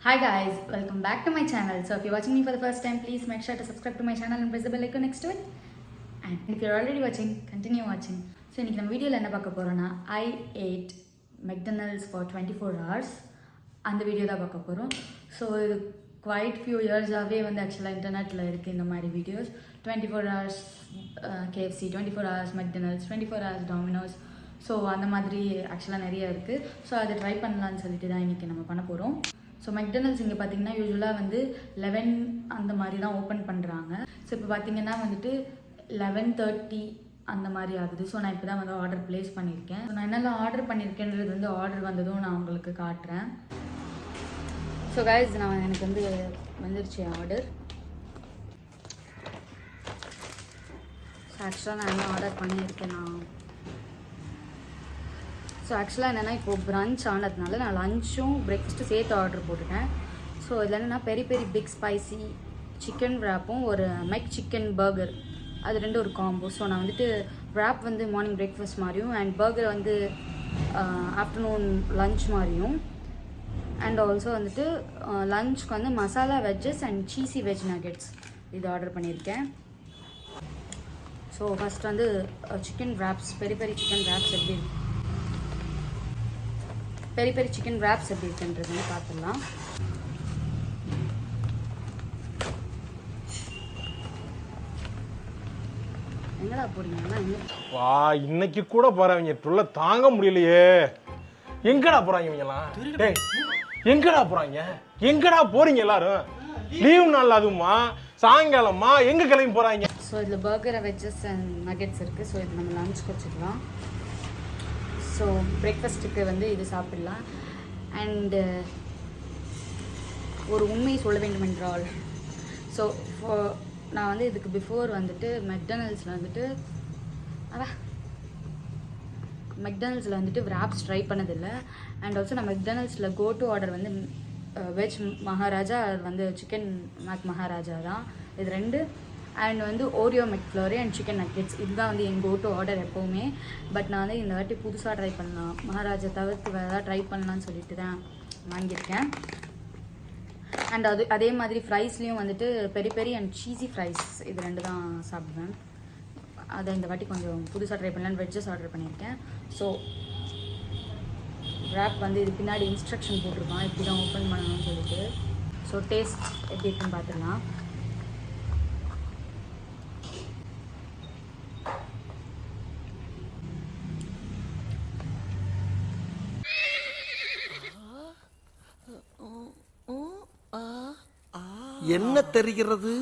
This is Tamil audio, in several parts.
Hi guys, welcome back to my channel. So if you're watching me for the first time, please make sure to subscribe to my channel and press the bell icon next to it. And if you're already watching, continue watching. So in this video, I ate McDonald's for 24 hours. And the video da So quite few years away when the actual internet in the videos. 24 hours KFC, 24 hours McDonald's, 24 hours Domino's. So அந்த மாதிரி ஆக்சுவலாக நிறைய இருக்குது. ஸோ அதை ட்ரை பண்ணலான்னு சொல்லிட்டு தான் இன்றைக்கி நம்ம பண்ண போகிறோம். ஸோ மெக்டனல்ட்ஸ் இங்கே பார்த்தீங்கன்னா யூஸ்வலாக வந்து 11 அந்த மாதிரி தான் ஓப்பன் பண்ணுறாங்க. ஸோ இப்போ பார்த்தீங்கன்னா வந்துட்டு 11:30 அந்த மாதிரி ஆகுது. ஸோ நான் இப்போ தான் வந்து ஆர்டர் ப்ளேஸ் பண்ணியிருக்கேன். ஸோ நான் என்னெல்லாம் ஆர்டர் பண்ணியிருக்கேன்றது வந்து ஆர்டர் வந்ததும் நான் உங்களுக்கு காட்டுறேன். ஸோ கைஸ் எனக்கு வந்து வந்துருச்சு ஆர்டர். ஸோ ஆக்சுவலாக நான் என்ன ஆர்டர் பண்ணியிருக்கேன் ஸோ ஆக்சுவலாக என்னென்னா இப்போது ப்ரன்ச் ஆனதுனால நான் லஞ்சும் பிரேக்ஃபாஸ்ட்டும் சேர்த்து ஆர்டர் போட்டுட்டேன். ஸோ இதில் என்னென்னா பெரி பெரி பிக் ஸ்பைசி சிக்கன் wrapம் ஒரு மெக் சிக்கன் பர்கர் அது ரெண்டும் ஒரு காம்போ. ஸோ நான் வந்துட்டு wrap வந்து மார்னிங் பிரேக்ஃபாஸ்ட் மாதிரியும் அண்ட் பர்கர் வந்து ஆஃப்டர்நூன் லஞ்ச் மாதிரியும் அண்ட் ஆல்சோ வந்துட்டு லஞ்சுக்கு வந்து masala veggies and cheesy veg nuggets இது ஆர்டர் பண்ணியிருக்கேன். ஸோ ஃபஸ்ட் வந்து சிக்கன் wraps பெரி பெரி சிக்கன் wraps எப்படி பெரி பெரி சிக்கன் wraps எப்படி இருக்குன்றதுன்னு பார்த்துடலாம். எங்கடா போறீங்கன்னா வா இன்னைக்கு கூட போறவங்க டுள்ள தாங்க முடியலையே. எங்கடா போறாங்க இவங்கலாம்? டேய் எங்கடா போறாங்க? எங்கடா போறீங்க எல்லாரும்? லீவ் நாள் அதுமா சாயங்காலமா எங்க கிளம்பி போறாங்க? ஸோ இதில் பர்கர் வெஜ்ஜஸ் அண்ட் நகெட்ஸ் இருக்குது. ஸோ இது நம்ம லஞ்சுக்கு வச்சுக்கலாம். ஸோ பிரேக்ஃபாஸ்ட்டுக்கு வந்து இது சாப்பிடலாம். அண்டு ஒரு உண்மையை சொல்ல வேண்டும் என்றால் ஸோ நான் வந்து இதுக்கு பிஃபோர் வந்துட்டு மெக்டனல்ட்ஸில் வந்துட்டு wraps ட்ரை பண்ணதில்லை. அண்ட் ஆல்சோ நான் மெக்டனல்ட்ஸில் கோ டு ஆர்டர் வந்து வெஜ் மகாராஜா வந்து சிக்கன் மகாராஜா தான் இது ரெண்டு. அண்ட் வந்து ஓரியோ மெக்ஃப்ளோரி அண்ட் சிக்கன் நக்கெட்ஸ் இதுதான் வந்து என் கோ டு ஆர்டர் எப்போவுமே. பட் நான் வந்து இந்த வாட்டி புதுசாக ட்ரை பண்ணலாம், மகாராஜா தவிர்த்து வேறு ஏதாவது ட்ரை பண்ணலான்னு சொல்லிட்டு தான் வாங்கியிருக்கேன். அண்ட் அதே மாதிரி ஃப்ரைஸ்லேயும் வந்துட்டு பெரி பெரி அண்ட் சீஸி ஃப்ரைஸ் இது ரெண்டு தான் சாப்பிடுவேன். அதை இந்த வாட்டி கொஞ்சம் புதுசாக ட்ரை பண்ணலான்னு வெஜ்ஜஸ் ஆர்டர் பண்ணியிருக்கேன். ஸோ wrap வந்து இது பின்னாடி இன்ஸ்ட்ரக்ஷன் போட்டிருக்கான் இப்படி தான் ஓப்பன் பண்ணணும்னு சொல்லிட்டு. ஸோ டேஸ்ட் எப்படி இருக்குன்னு பார்த்துடலாம். என்ன தெரிகிறது?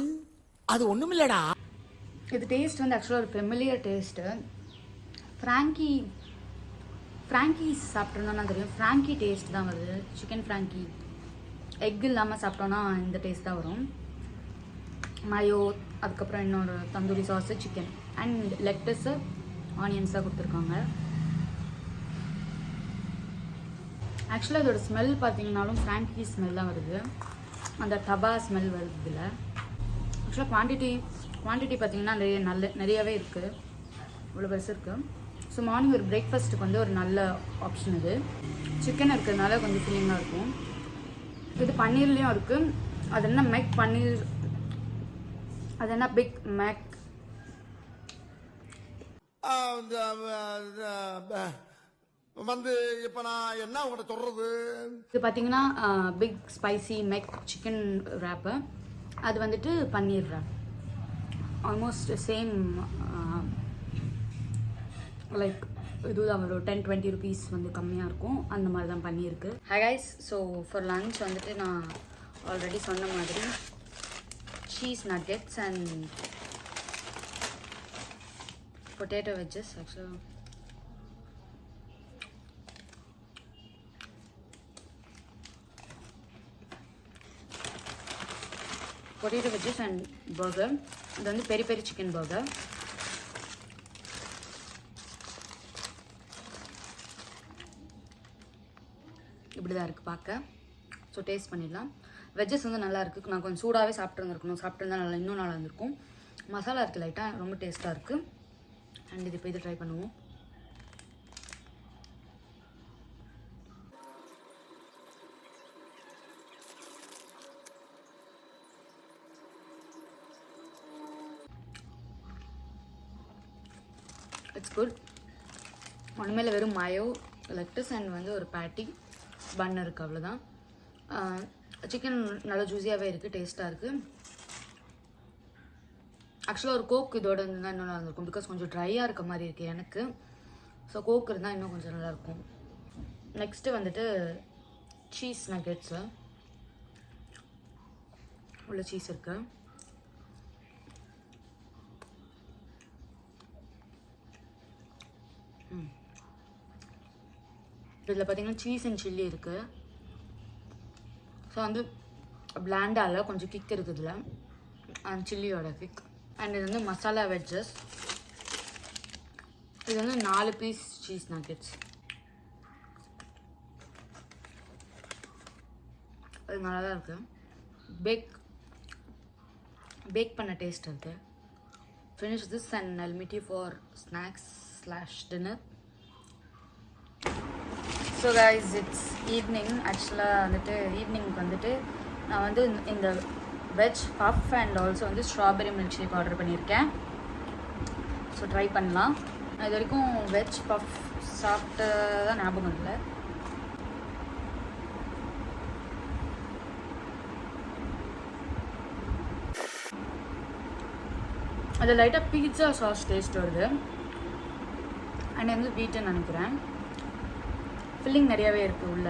அது ஒண்ணுமில்லடா. இது டேஸ்ட் வந்து ஆக்சுவலாக ஒரு ஃபெமிலியர் டேஸ்ட்டு. ஃப்ராங்கீஸ் சாப்பிட்டோன்னா தெரியும். ஃப்ராங்கி டேஸ்ட் தான் வருது. சிக்கன் ஃப்ராங்கி எக் இல்லாமல் சாப்பிட்டோன்னா இந்த டேஸ்ட் தான் வரும். மயோ அதுக்கப்புறம் இன்னொரு tandoori sauce chicken and lettuce onions தான் கொடுத்துருக்காங்க. ஆக்சுவலாக இதோட ஸ்மெல் பார்த்தீங்கன்னாலும் ஃப்ராங்கி ஸ்மெல் தான் வருது. அந்த டபா ஸ்மெல் வருது இதில். ஆக்சுவலாக குவான்டிட்டி பார்த்திங்கன்னா நிறையவே இருக்குது. இவ்வளோ பெருசு இருக்குது. ஸோ மார்னிங் ஒரு பிரேக்ஃபாஸ்ட்டுக்கு வந்து ஒரு நல்ல ஆப்ஷன் இது. சிக்கன் இருக்கிறதுனால கொஞ்சம் ஃபீலிங்காக இருக்கும். இது பன்னீர்லேயும் இருக்குது. அது என்ன மெக் பன்னீர், அது என்ன பிக் மேக் வந்து இப்ப நான் என்ன உங்கள்கிட்ட சொல்றது? இது பார்த்தீங்கன்னா பிக் ஸ்பைசி மெக் சிக்கன் wrap. அது வந்துட்டு பன்னீர் wrap. ஆல்மோஸ்ட் சேம் லைக் இதுதான் ஒரு 10-20 ருபீஸ் வந்து கம்மியாக இருக்கும். அந்த மாதிரி தான் பண்ணியிருக்கு. Hi guys, so for lunch வந்துட்டு நான் ஆல்ரெடி சொன்ன மாதிரி cheese nuggets and potato wedges. ஆக்சுவலாக பொட்டேட்டோ வெஜ்ஜஸ் அண்ட் பர்கர். இது வந்து பெரி பெரி சிக்கன் பர்கர். இப்படி தான் இருக்குது பார்க்க. ஸோ டேஸ்ட் பண்ணிடலாம். வெஜ்ஜஸ் வந்து நல்லா இருக்குது. நான் கொஞ்சம் சூடாகவே சாப்பிட்ருந்தா நல்லா இன்னும் நல்லா இருந்திருக்கும். மசாலா இருக்குது லைட்டாக, ரொம்ப டேஸ்ட்டாக இருக்குது. அண்ட் இது இப்போ இது ட்ரை பண்ணுவோம். It's good. ஒன்றுமே இல்லை, வெறும் மயோ, லெட்டஸ் அண்ட் வந்து ஒரு பேட்டி பன் இருக்குது, அவ்வளோதான். சிக்கன் நல்லா ஜூஸியாகவே இருக்குது, டேஸ்ட்டாக இருக்குது. ஆக்சுவலாக ஒரு கோக் இதோட இருந்தால் இன்னும் நல்லா இருக்கும், பிகாஸ் கொஞ்சம் ட்ரையாக இருக்க மாதிரி இருக்குது எனக்கு. ஸோ கோக் இருந்தால் இன்னும் கொஞ்சம் நல்லாயிருக்கும். நெக்ஸ்ட்டு வந்துட்டு சீஸ் நக்கெட்ஸு உள்ள சீஸ் இருக்குது. இதில் பார்த்தீங்கன்னா சீஸ் அண்ட் சில்லி இருக்குது. ஸோ வந்து பிளாண்டாக இல்லை, கொஞ்சம் கிக் இருக்குது இதில், அண்ட் சில்லியோட கிக். அண்ட் இது வந்து மசாலா வெஜ்ஜஸ். இது வந்து 4 பீஸ் சீஸ் நக்கெட்ஸ். அது நல்லா தான் இருக்குது. பேக் பண்ண டேஸ்ட் இருக்குது. Finish this and I'll meet you for snacks/dinner. So guys, it's evening. ஆக்சுவலாக வந்துட்டு ஈவினிங்க்கு வந்துட்டு நான் வந்து இந்த வெஜ் பஃப் அண்ட் ஆல்சோ வந்து ஸ்ட்ராபெரி மில்க் ஷேக் ஆர்டர் பண்ணியிருக்கேன். ஸோ ட்ரை பண்ணலாம். நான் இது வரைக்கும் வெஜ் பஃப் சாப்பிட்டு தான் ஞாபகம் இல்லை. அது லைட்டாக பீட்சா சாஸ் டேஸ்ட் வருது. அண்ட் வந்து வீட்டுன்னு நினைக்கிறேன். ஃபில்லிங் நிறையாவே இருக்குது உள்ள.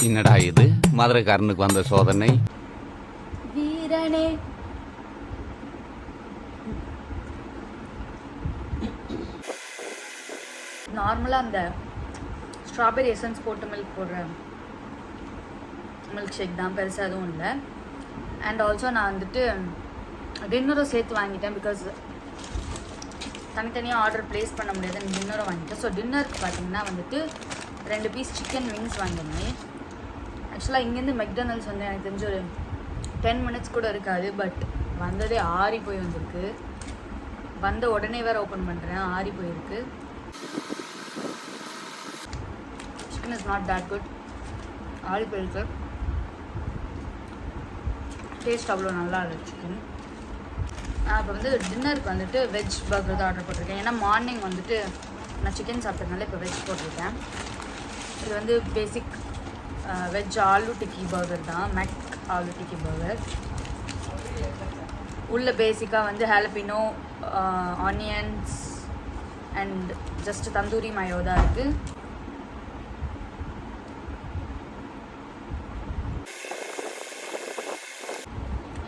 என்னடா இது மதுரைக்காரனுக்கு வந்த சோதனை? வீரனே நார்மலாக அந்த ஸ்ட்ராபெரி எசன்ஸ் போட்டு மில்க் போடுற மில்க் ஷேக் தான், பெருசாக எதுவும் இல்லை. அண்ட் ஆல்சோ நான் வந்துட்டு டின்னரும் சேர்த்து வாங்கிட்டேன், பிகாஸ் தனித்தனியாக ஆர்டர் ப்ளேஸ் பண்ண முடியாது, டின்னரும் வாங்கிட்டேன். ஸோ டின்னருக்கு பார்த்தீங்கன்னா வந்துட்டு 2 பீஸ் சிக்கன் விங்ஸ் வாங்கினேன். ஆக்சுவலாக இங்கேருந்து மெக்டொனால்ட்ஸ் வந்து எனக்கு தெரிஞ்ச ஒரு 10 மினிட்ஸ் கூட இருக்காது, பட் வந்ததே ஆறி போய் வந்திருக்கு. வந்த உடனே வேறு ஓப்பன் பண்ணுறேன், ஆறி போயிருக்கு. Chicken is not that good, ஆறி போயிருக்கு. டேஸ்ட் அவ்வளோ நல்லா இல்லை சிக்கன். நான் இப்போ வந்து டின்னருக்கு வந்துட்டு வெஜ் பர்கர் தான் ஆர்டர் போட்டிருக்கேன். ஏன்னா மார்னிங் வந்துட்டு நான் சிக்கன் சாப்பிட்டதுனால இப்போ வெஜ் போட்டிருக்கேன். இது வந்து basic veg aloo tikki burger தான், மேக் ஆலு டிக்கி பர்கர். உள்ள பேசிக்காக வந்து jalapeno, onions and just tandoori mayo தான் இருக்குது.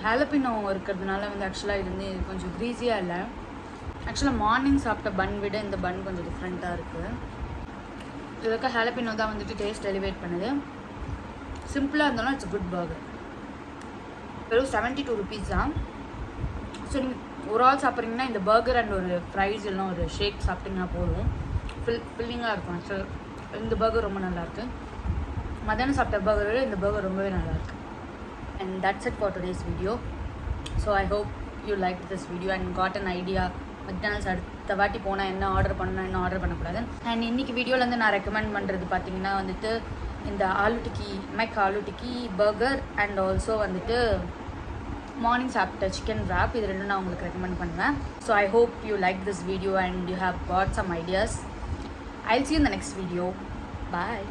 ஹாலபினோ இருக்கிறதுனால வந்து ஆக்சுவலாக இது வந்து கொஞ்சம் க்ரீஸியாக இல்லை. ஆக்சுவலாக மார்னிங் சாப்பிட்ட பன் விட இந்த பன் கொஞ்சம் டிஃப்ரெண்ட்டாக இருக்குது. இதுக்கு ஹாலபினோ தான் வந்துட்டு டேஸ்ட் எலிவேட் பண்ணுது. சிம்பிளாக இருந்தாலும் இட்ஸ் குட் பர்கர். வெறும் 72 rupees தான். ஸோ நீங்கள் ஒரு ஆள் சாப்பிட்றீங்கன்னா இந்த பர்கர் அண்ட் ஒரு ஃப்ரைஸ் இல்லைனா ஒரு ஷேக் சாப்பிட்டிங்கன்னா போதும், ஃபில்லிங்காக இருக்கும். ஸோ இந்த பர்கர் ரொம்ப நல்லாயிருக்கு. மத்தியானம் சாப்பிட்ட பர்கரை விட இந்த பர்கர் ரொம்பவே நல்லாயிருக்கு. And that's it for today's video. So I hope you liked this video and got an idea McDonald's அடுத்த வாட்டி போனால் என்ன ஆர்டர் பண்ணணும், என்ன ஆர்டர் பண்ணக்கூடாது. அண்ட் இன்றைக்கி வீடியோலேருந்து நான் ரெக்கமெண்ட் பண்ணுறது பார்த்தீங்கன்னா வந்துட்டு இந்த aloo tikki, McAloo tikki burger and also வந்துட்டு மார்னிங் சாப்பிட்ட சிக்கன் wrap, இது ரெண்டும் நான் உங்களுக்கு ரெக்கமெண்ட் பண்ணுவேன். So I hope you like this video and you have got some ideas. I'll see you in the next video. Bye.